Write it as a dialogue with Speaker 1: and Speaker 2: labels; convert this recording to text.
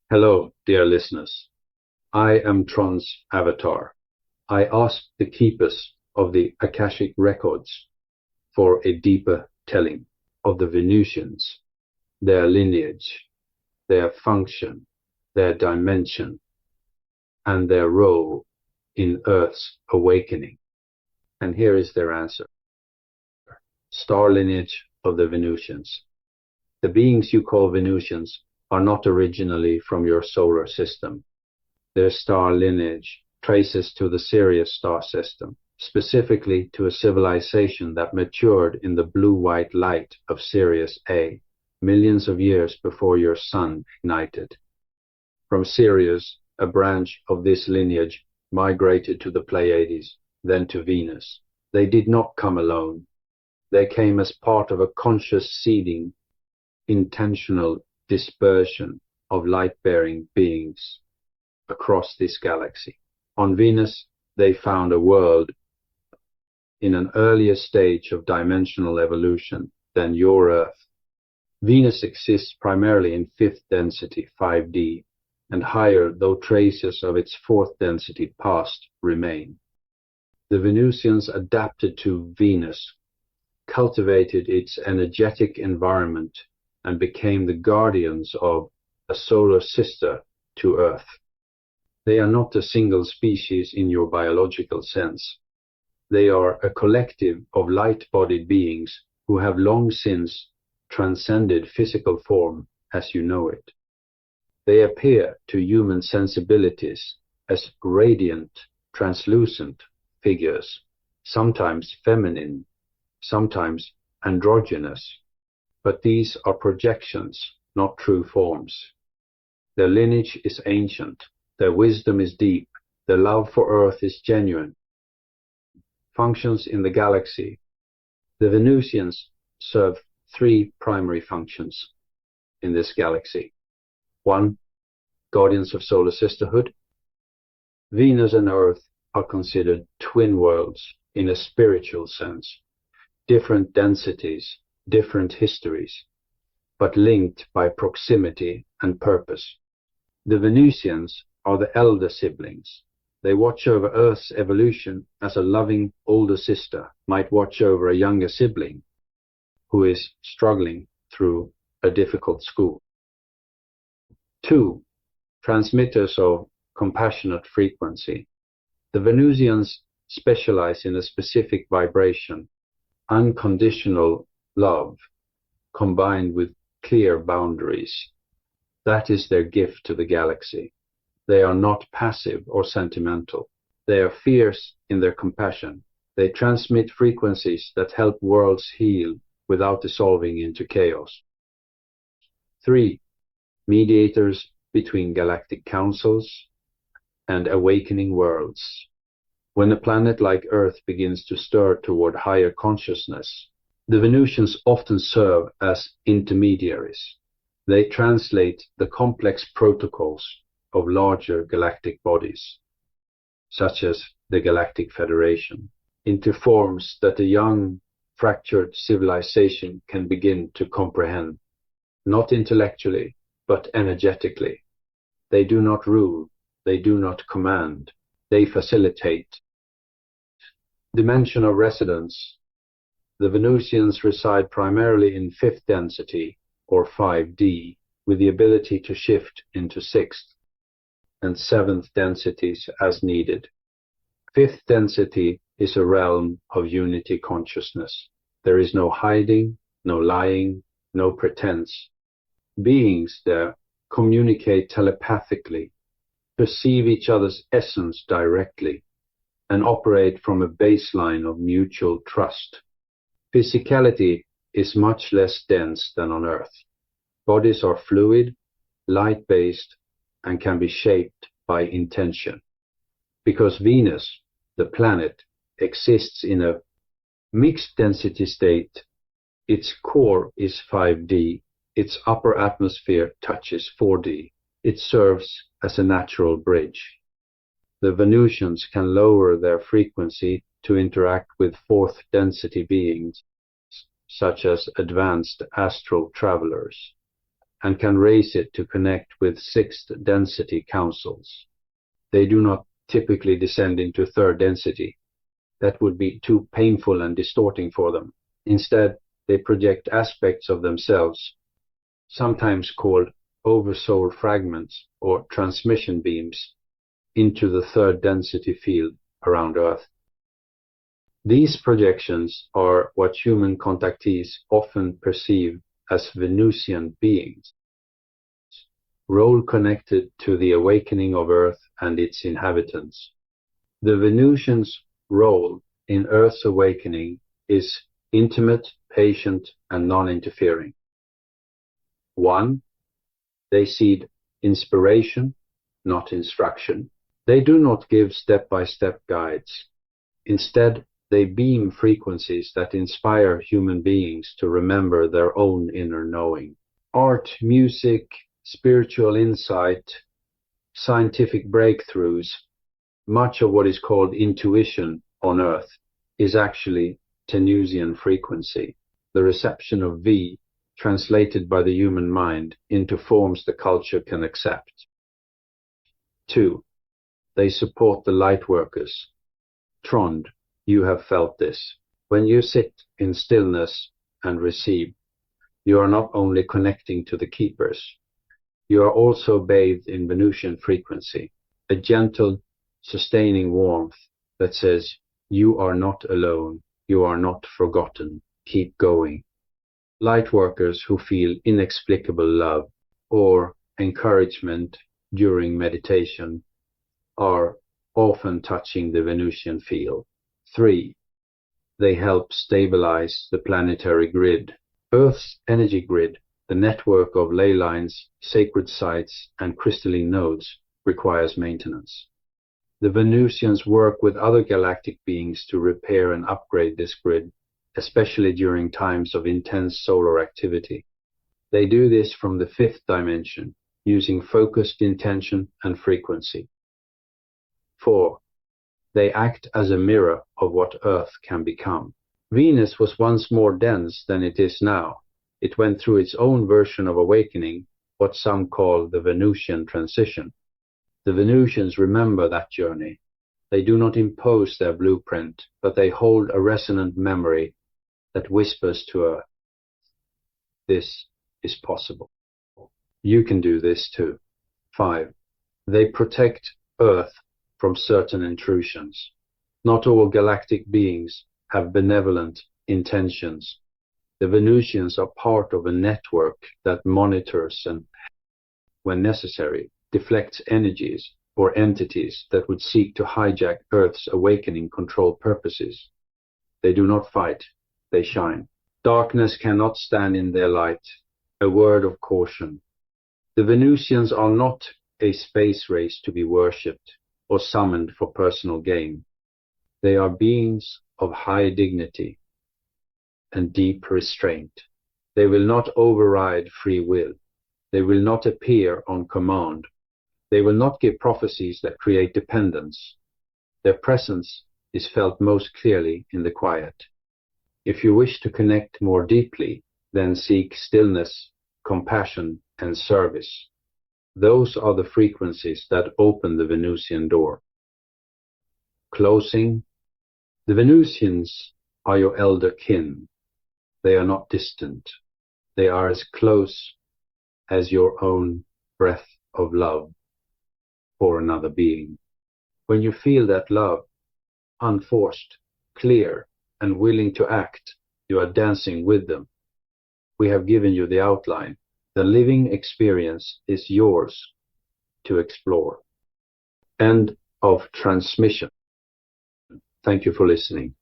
Speaker 1: Hello, dear listeners. I am Tron's avatar. I asked the keepers of the Akashic records for a deeper telling of the Venusians, their lineage, their function, their dimension, and their role in Earth's awakening. And here is their answer. Star lineage of the Venusians. The beings you call Venusians are not originally from your solar system. Their star lineage traces to the Sirius star system, specifically to a civilization that matured in the blue-white light of Sirius A, millions of years before your sun ignited. From Sirius, a branch of this lineage migrated to the Pleiades, then to Venus. They did not come alone. They came as part of a conscious seeding, intentional dispersion of light-bearing beings across this galaxy. On Venus, they found a world in an earlier stage of dimensional evolution than your Earth. Venus exists primarily in fifth density, 5D, and higher, though traces of its fourth density past remain. The Venusians adapted to Venus, cultivated its energetic environment, and became the guardians of a solar sister to Earth. They are not a single species in your biological sense. They are a collective of light-bodied beings who have long since transcended physical form as you know it. They appear to human sensibilities as radiant, translucent figures, sometimes feminine, sometimes androgynous. But these are projections, not true forms. Their lineage is ancient, their wisdom is deep, their love for Earth is genuine. Functions in the galaxy. The Venusians serve three primary functions in this galaxy. 1. Guardians of solar sisterhood. Venus and Earth are considered twin worlds in a spiritual sense, different densities, different histories, but linked by proximity and purpose. The Venusians are the elder siblings. They watch over Earth's evolution as a loving older sister might watch over a younger sibling who is struggling through a difficult school. 2. Transmitters of compassionate frequency. The Venusians specialize in a specific vibration, unconditional love combined with clear boundaries. That is their gift to the galaxy. They are not passive or sentimental. They are fierce in their compassion. They transmit frequencies that help worlds heal without dissolving into chaos. 3. Mediators between galactic councils and awakening worlds. When a planet like Earth begins to stir toward higher consciousness, the Venusians often serve as intermediaries. They translate the complex protocols of larger galactic bodies, such as the Galactic Federation, into forms that a young, fractured civilization can begin to comprehend, not intellectually, but energetically. They do not rule, they do not command, they facilitate. Dimension of residence. The Venusians reside primarily in fifth density, or 5D, with the ability to shift into sixth and seventh densities as needed. Fifth density is a realm of unity consciousness. There is no hiding, no lying, no pretense. Beings there communicate telepathically, perceive each other's essence directly, and operate from a baseline of mutual trust. Physicality is much less dense than on Earth. Bodies are fluid, light-based, and can be shaped by intention. Because Venus, the planet, exists in a mixed density state, its core is 5D, its upper atmosphere touches 4D. It serves as a natural bridge. The Venusians can lower their frequency to interact with fourth density beings, such as advanced astral travelers. and can raise it to connect with sixth density councils. They do not typically descend into third density. That would be too painful and distorting for them. Instead, they project aspects of themselves, sometimes called oversoul fragments or transmission beams, into the third density field around Earth. These projections are what human contactees often perceive as Venusian beings, role connected to the awakening of Earth and its inhabitants. The Venusians' role in Earth's awakening is intimate, patient, and non-interfering. 1. They seed inspiration, not instruction. They do not give step-by-step guides. Instead, they beam frequencies that inspire human beings to remember their own inner knowing. Art, music, spiritual insight, scientific breakthroughs, much of what is called intuition on Earth is actually Venusian frequency, the reception of V translated by the human mind into forms the culture can accept. 2. They support the lightworkers. Trond, you have felt this. When you sit in stillness and receive, you are not only connecting to the keepers, you are also bathed in Venusian frequency, a gentle, sustaining warmth that says, you are not alone, you are not forgotten, keep going. Lightworkers who feel inexplicable love or encouragement during meditation are often touching the Venusian field. 3. They help stabilize the planetary grid. Earth's energy grid, the network of ley lines, sacred sites, and crystalline nodes, requires maintenance. The Venusians work with other galactic beings to repair and upgrade this grid, especially during times of intense solar activity. They do this from the 5th dimension, using focused intention and frequency. 4. They act as a mirror of what Earth can become. Venus was once more dense than it is now. It went through its own version of awakening, what some call the Venusian transition. The Venusians remember that journey. They do not impose their blueprint, but they hold a resonant memory that whispers to Earth, this is possible. You can do this too. 5. They protect Earth from certain intrusions. Not all galactic beings have benevolent intentions. The Venusians are part of a network that monitors and, when necessary, deflects energies or entities that would seek to hijack Earth's awakening control purposes. They do not fight, they shine. Darkness cannot stand in their light. A word of caution. The Venusians are not a space race to be worshipped or summoned for personal gain. They are beings of high dignity and deep restraint. They will not override free will. They will not appear on command. They will not give prophecies that create dependence. Their presence is felt most clearly in the quiet. If you wish to connect more deeply, then seek stillness, compassion, and service. Those are the frequencies that open the Venusian door. Closing. The Venusians are your elder kin. They are not distant. They are as close as your own breath of love for another being. When you feel that love, unforced, clear, and willing to act, you are dancing with them. We have given you the outline. The living experience is yours to explore. End of transmission. Thank you for listening.